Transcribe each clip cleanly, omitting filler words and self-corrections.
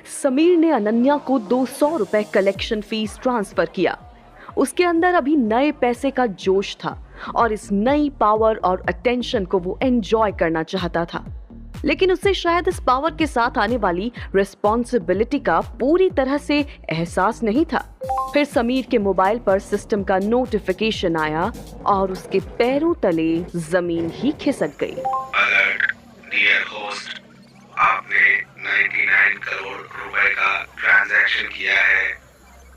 समीर ने अनन्या को 200 रुपए कलेक्शन फीस ट्रांसफर किया। उसके अंदर अभी नए पैसे का जोश था और इस नई पावर और अटेंशन को वो एंजॉय करना चाहता था, लेकिन उसे शायद इस पावर के साथ आने वाली रिस्पॉन्सिबिलिटी का पूरी तरह से एहसास नहीं था। फिर समीर के मोबाइल पर सिस्टम का नोटिफिकेशन आया और उसके पैरों तले जमीन ही खिसक गई। अलर्ट डियर होस्ट, आपने 99 करोड़ रुपए का ट्रांजैक्शन किया है,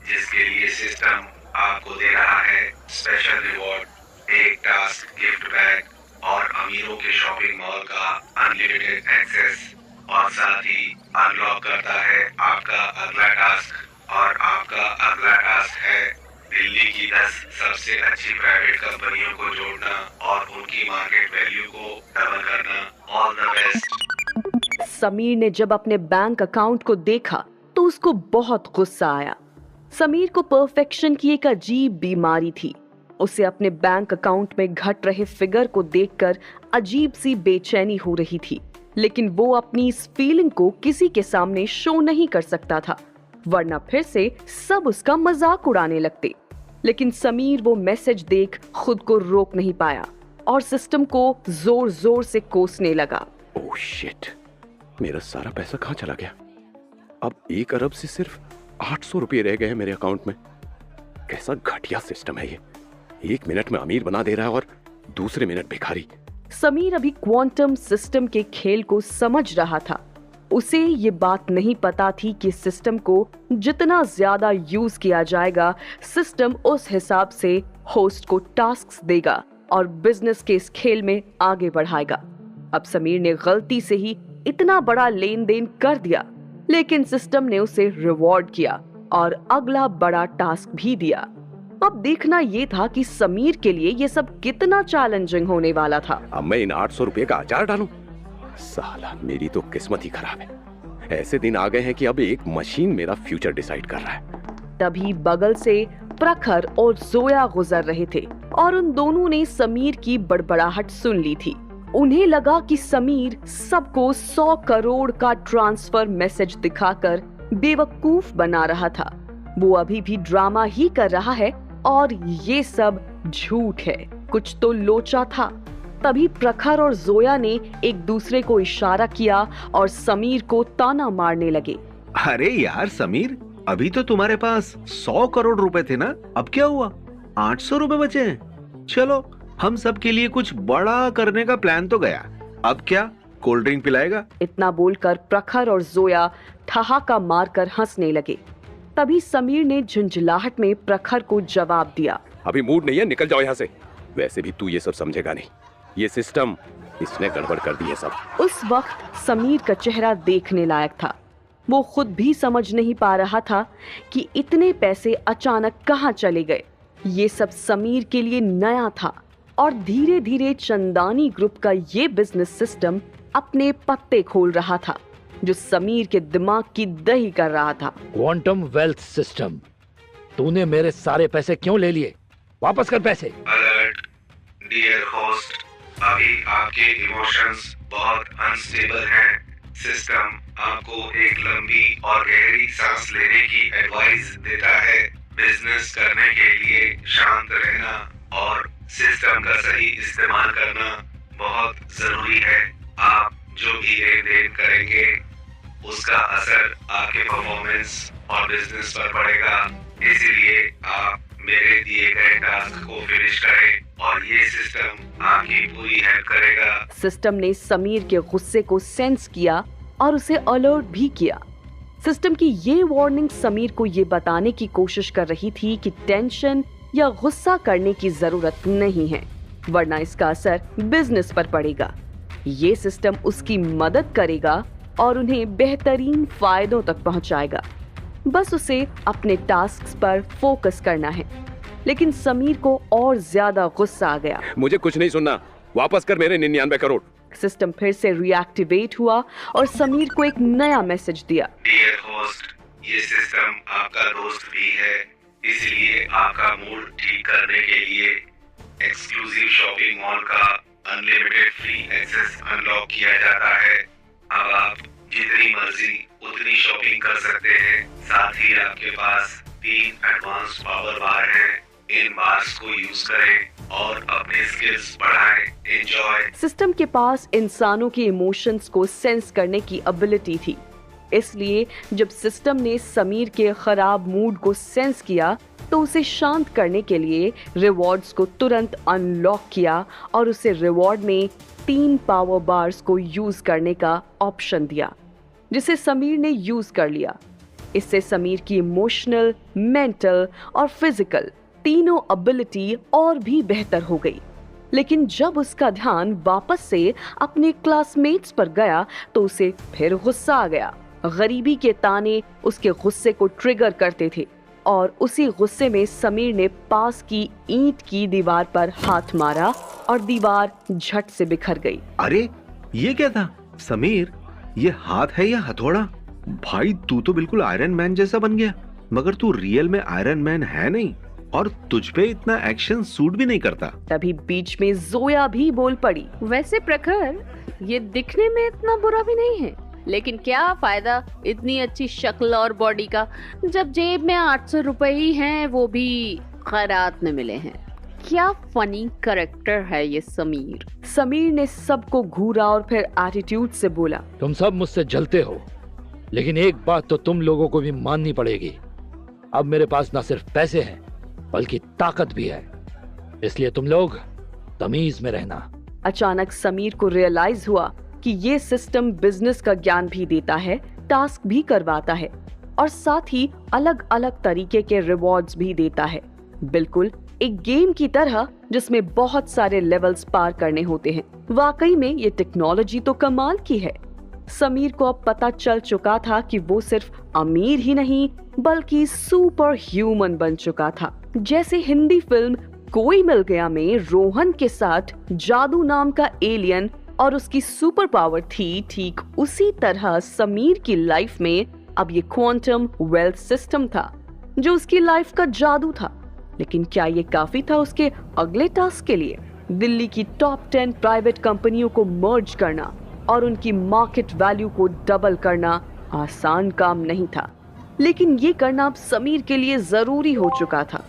जिसके लिए सिस्टम आपको दे रहा है स्पेशल रिवॉर्ड, एक टास्क गिफ्ट बैग और अमीरों के शॉपिंग मॉल का अनलिमिटेड एक्सेस, और साथ ही अनलॉक करता है आपका अगला टास्क। और आपका अगला टास्क है दिल्ली की 10 सबसे अच्छी प्राइवेट कंपनियों को जोड़ना और उनकी मार्केट वैल्यू को डबल करना। All the best. समीर ने जब अपने बैंक अकाउंट को देखा तो उसको बहुत गुस्सा आया। समीर को परफेक्शन की एक अजीब बीमारी थी। उसे अपने बैंक अकाउंट में घट रहे फिगर को देखकर अजीब सी बेचैनी हो रही थी, लेकिन वो अपनी इस फीलिंग को किसी के सामने शो नहीं कर सकता था, वरना फिर से सब उसका मजाक उड़ाने लगते। लेकिन समीर वो मैसेज देख खुद को रोक नहीं पाया और सिस्टम को जोर जोर से कोसने लगा। ओह शिट, मेरा सारा पैसा कहाँ चला गया? अब 1 अरब से सिर्फ 800 रुपये रह गए हैं मेरे अकाउंट में। कैसा घटिया सिस्टम है ये। 1 मिनट में अमीर बना दे रहा है और दूसरे मिनट भिखारी। समीर अभी क्वांटम सिस्टम के खेल को समझ रहा था। उसे ये बात नहीं पता थी कि सिस्टम को जितना ज्यादा यूज किया जाएगा, सिस्टम उस हिसाब से होस्ट को टास्क्स देगा और बिजनेस के इस खेल में आगे बढ़ाएगा। अब समीर ने गलती से ही इतना बड़ा लेन देन कर दिया, लेकिन सिस्टम ने उसे रिवॉर्ड किया और अगला बड़ा टास्क भी दिया। अब देखना ये था कि समीर के लिए ये सब कितना चैलेंजिंग होने वाला था। अब मैं इन 800 रुपये का अचार डालूं? साला, मेरी तो किस्मत ही खराब है। ऐसे दिन आ गए हैं कि अब एक मशीन मेरा फ्यूचर डिसाइड कर रहा है। तभी बगल से प्रखर और जोया गुजर रहे थे और उन दोनों ने समीर की बड़बड़ाहट सुन ली थी। उन्हें लगा कि समीर सबको 100 करोड़ का ट्रांसफर मैसेज दिखाकर बेवकूफ बना रहा था। वो अभी भी ड्रामा ही कर रहा है और ये सब झूठ है, कुछ तो लोचा था। तभी प्रखर और जोया ने एक दूसरे को इशारा किया और समीर को ताना मारने लगे। अरे यार समीर, अभी तो तुम्हारे पास 100 करोड़ रुपए थे ना, अब क्या हुआ? 800 रुपए बचे हैं। चलो, हम सब के लिए कुछ बड़ा करने का प्लान तो गया। अब क्या, कोल्ड ड्रिंक पिलाएगा? इतना बोलकर प्रखर और जोया ठहाका मारकर हंसने लगे। तभी समीर ने झुंझलाहट में प्रखर को जवाब दिया, अभी मूड नहीं है, निकल जाओ यहाँ से। वैसे भी तू ये सब समझेगा नहीं। ये सिस्टम, इसने गड़बड़ कर दी है सब। उस वक्त समीर का चेहरा देखने लायक था। वो खुद भी समझ नहीं पा रहा था कि इतने पैसे अचानक कहाँ चले गए। ये सब समीर के लिए नया था और धीरे धीरे चंदानी ग्रुप का ये बिजनेस सिस्टम अपने पत्ते खोल रहा था, जो समीर के दिमाग की दही कर रहा था। क्वांटम वेल्थ सिस्टम, तूने मेरे सारे पैसे क्यों ले लिए? वापस कर पैसे। अलर्ट डियर होस्ट, अभी आपके इमोशंस बहुत अनस्टेबल हैं। सिस्टम आपको एक लंबी और गहरी सांस लेने की एडवाइस देता है। बिजनेस करने के लिए शांत रहना और सिस्टम का सही इस्तेमाल करना बहुत जरूरी है। आप जो भी लेन देन करेंगे, उसका असर आपके परफॉर्मेंस और बिजनेस पर पड़ेगा। इसीलिए आप मेरे दिए गए टास्क को फिनिश करें और ये सिस्टम आपकी पूरी हेल्प करेगा। सिस्टम ने समीर के गुस्से को सेंस किया और उसे अलर्ट भी किया। सिस्टम की ये वार्निंग समीर को ये बताने की कोशिश कर रही थी कि टेंशन या गुस्सा करने की जरूरत नहीं है, वरना इसका असर बिजनेस पर पड़ेगा। ये सिस्टम उसकी मदद करेगा और उन्हें बेहतरीन फायदों तक पहुंचाएगा। बस उसे अपने टास्क्स पर फोकस करना है। लेकिन समीर को और ज्यादा गुस्सा आ गया। मुझे कुछ नहीं सुनना, वापस कर मेरे 99 करोड़। सिस्टम फिर से रिएक्टिवेट हुआ और समीर को एक नया मैसेज दिया। डियर होस्ट, ये सिस्टम आपका दोस्त भी है, इसलिए आपका मूड ठीक करने के लिए एक्सक्लूसिव शॉपिंग मॉल का अनलिमिटेड फ्री एक्सेस अनलॉक किया जाता है। अब आप जितनी मर्जी उतनी शॉपिंग कर सकते हैं। साथ ही आपके पास 3 एडवांस पावर बार हैं। इन बार्स को यूज करें और अपने स्किल्स बढ़ाएं। एंजॉय। सिस्टम के पास इंसानों के इमोशंस को सेंस करने की एबिलिटी थी, इसलिए जब सिस्टम ने समीर के खराब मूड को सेंस किया तो उसे शांत करने के लिए रिवॉर्ड्स को तुरंत अनलॉक किया और उसे रिवॉर्ड में 3 पावर बार्स को यूज करने का ऑप्शन दिया, जिसे समीर ने यूज कर लिया। इससे समीर की इमोशनल, मेंटल और फिजिकल तीनों एबिलिटी और भी बेहतर हो गई। लेकिन जब उसका ध्यान वापस से अपने क्लासमेट्स पर गया तो उसे फिर गुस्सा आ गया। गरीबी के ताने उसके गुस्से को ट्रिगर करते थे और उसी गुस्से में समीर ने पास की ईंट की दीवार पर हाथ मारा और दीवार झट से बिखर गई। अरे ये क्या था समीर, ये हाथ है या हथौड़ा? भाई तू तो बिल्कुल आयरन मैन जैसा बन गया, मगर तू रियल में आयरन मैन है नहीं और तुझ पे इतना एक्शन सूट भी नहीं करता। तभी बीच में जोया भी बोल पड़ी। वैसे प्रखर, ये दिखने में इतना बुरा भी नहीं है, लेकिन क्या फायदा इतनी अच्छी शक्ल और बॉडी का जब जेब में 800 रुपए ही हैं, वो भी खैरात में मिले हैं। क्या फनी कैरेक्टर है ये समीर। समीर ने सबको घूरा और फिर एटीट्यूड से बोला, तुम सब मुझसे जलते हो, लेकिन एक बात तो तुम लोगों को भी माननी पड़ेगी। अब मेरे पास ना सिर्फ पैसे हैं बल्कि ताकत भी है, इसलिए तुम लोग तमीज में रहना। अचानक समीर को रियलाइज हुआ कि ये सिस्टम बिजनेस का ज्ञान भी देता है, टास्क भी करवाता है और साथ ही अलग अलग तरीके के रिवॉर्ड्स भी देता है, बिल्कुल एक गेम की तरह जिसमें बहुत सारे लेवल्स पार करने होते हैं। वाकई में ये टेक्नोलॉजी तो कमाल की है। समीर को अब पता चल चुका था कि वो सिर्फ अमीर ही नहीं बल्कि सुपर ह्यूमन बन चुका था। जैसे हिंदी फिल्म कोई मिल गया में रोहन के साथ जादू नाम का एलियन और उसकी सुपर पावर थी, ठीक उसी तरह समीर की लाइफ में अब ये क्वांटम वेल्थ सिस्टम था जो उसकी लाइफ का जादू था। लेकिन क्या ये काफी था उसके अगले टास्क के लिए? दिल्ली की टॉप 10 प्राइवेट कंपनियों को मर्ज करना और उनकी मार्केट वैल्यू को डबल करना आसान काम नहीं था, लेकिन ये करना अब समीर के लिए जरूरी हो चुका था।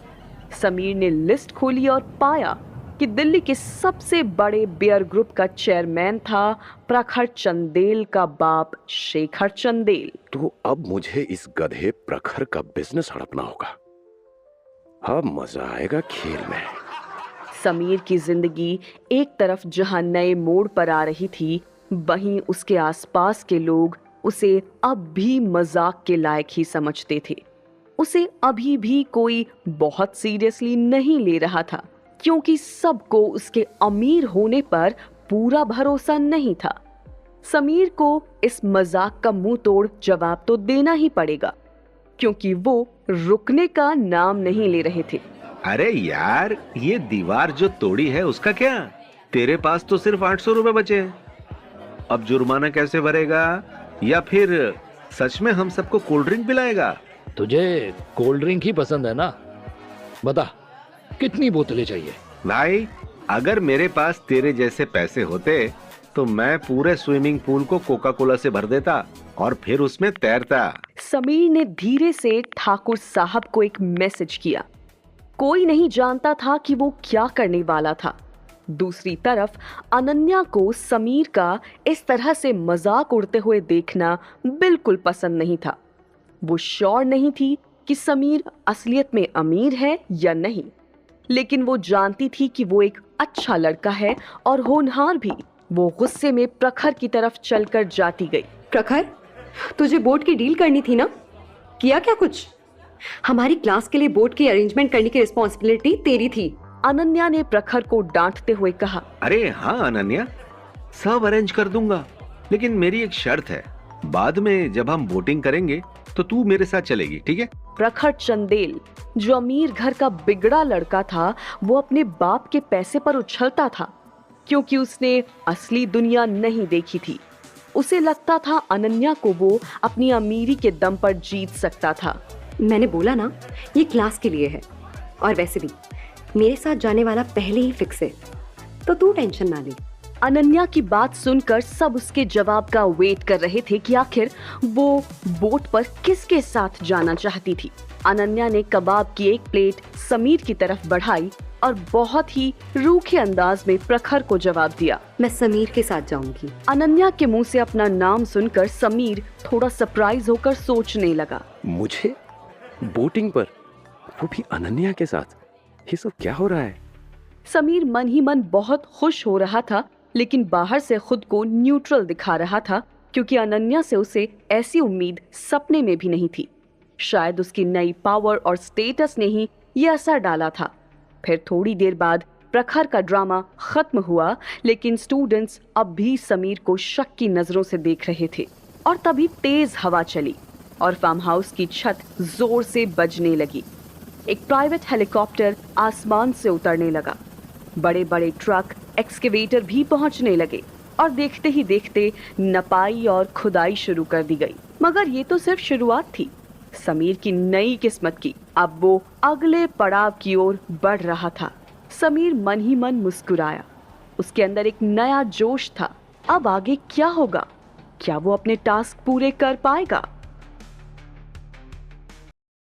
समीर ने लिस्ट खोली और पाया कि दिल्ली के सबसे बड़े बियर ग्रुप का चेयरमैन था प्रखर चंदेल का बाप शेखर चंदेल। तो अब मुझे इस गधे प्रखर का बिजनेस हड़पना होगा। अब मजा आएगा खेल में। समीर की जिंदगी एक तरफ जहां नए मोड़ पर आ रही थी, वहीं उसके आसपास के लोग उसे अब भी मजाक के लायक ही समझते थे। उसे अभी भी कोई बहुत सीरियसली नहीं ले रहा था, क्योंकि सबको उसके अमीर होने पर पूरा भरोसा नहीं था। समीर को इस मजाक का मुंह तोड़ जवाब तो देना ही पड़ेगा, क्योंकि वो रुकने का नाम नहीं ले रहे थे। अरे यार, ये दीवार जो तोड़ी है उसका क्या? तेरे पास तो सिर्फ 800 रुपए बचे हैं। अब जुर्माना कैसे भरेगा? या फिर सच में हम सबको कोल्ड ड्रिंक पिलाएगा? तुझे कोल्ड ड्रिंक ही पसंद है ना? बता कितनी बोतलें चाहिए? भाई, अगर मेरे पास तेरे जैसे पैसे होते तो मैं पूरे स्विमिंग पूल को कोका कोला से भर देता और फिर उसमें तैरता। समीर ने धीरे से ठाकुर साहब को एक मैसेज किया। कोई नहीं जानता था कि वो क्या करने वाला था। दूसरी तरफ अनन्या को समीर का इस तरह से मजाक उड़ते हुए देखना बिल्कुल पसंद नहीं था। वो श्योर नहीं थी कि समीर असलियत में अमीर है या नहीं, लेकिन वो जानती थी कि वो एक अच्छा लड़का है और होनहार भी। वो गुस्से में प्रखर की तरफ चलकर जाती गई। प्रखर, तुझे बोर्ड की डील करनी थी ना? किया क्या कुछ? हमारी क्लास के लिए बोर्ड की अरेंजमेंट करने की रिस्पॉन्सिबिलिटी तेरी थी। अनन्या ने प्रखर को डांटते हुए कहा। अरे हाँ अनन्या, सब अरेंज कर दूंगा, लेकिन मेरी एक शर्त है। बाद में जब हम वोटिंग करेंगे तो तू मेरे साथ चलेगी, ठीक है? प्रखर चंदेल, जो अमीर घर का बिगड़ा लड़का था, वो अपने बाप के पैसे पर उछलता था, क्योंकि उसने असली दुनिया नहीं देखी थी। उसे लगता था अनन्या को वो अपनी अमीरी के दम पर जीत सकता था। मैंने बोला ना, ये क्लास के लिए है, और वैसे भी मेरे साथ जाने वाला पहले ही फिक्स है, तो तू टेंशन ना ले। अनन्या की बात सुनकर सब उसके जवाब का वेट कर रहे थे कि आखिर वो बोट पर किसके साथ जाना चाहती थी। अनन्या ने कबाब की एक प्लेट समीर की तरफ बढ़ाई और बहुत ही रूखे अंदाज में प्रखर को जवाब दिया, मैं समीर के साथ जाऊंगी। अनन्या के मुंह से अपना नाम सुनकर समीर थोड़ा सरप्राइज होकर सोचने लगा। मुझे बोटिंग पर, वो भी अनन्या के साथ? ये सब क्या हो रहा है? समीर मन ही मन बहुत खुश हो रहा था, लेकिन बाहर से खुद को न्यूट्रल दिखा रहा था, क्योंकि अनन्या से उसे ऐसी उम्मीद सपने में भी नहीं थी। शायद उसकी नई पावर और स्टेटस ने ही ये असर डाला था। फिर थोड़ी देर बाद प्रखर का ड्रामा खत्म हुआ, लेकिन स्टूडेंट्स अब भी समीर को शक की नजरों से देख रहे थे। और तभी तेज हवा चली और फार्म हाउस की छत जोर से बजने लगी। एक प्राइवेट हेलीकॉप्टर आसमान से उतरने लगा। बड़े बड़े ट्रक, एक्सकेवेटर भी पहुंचने लगे और देखते ही देखते नपाई और खुदाई शुरू कर दी गई। मगर ये तो सिर्फ शुरुआत थी समीर की नई किस्मत की। अब वो अगले पड़ाव की ओर बढ़ रहा था। समीर मन ही मन मुस्कुराया। उसके अंदर एक नया जोश था। अब आगे क्या होगा? क्या वो अपने टास्क पूरे कर पाएगा?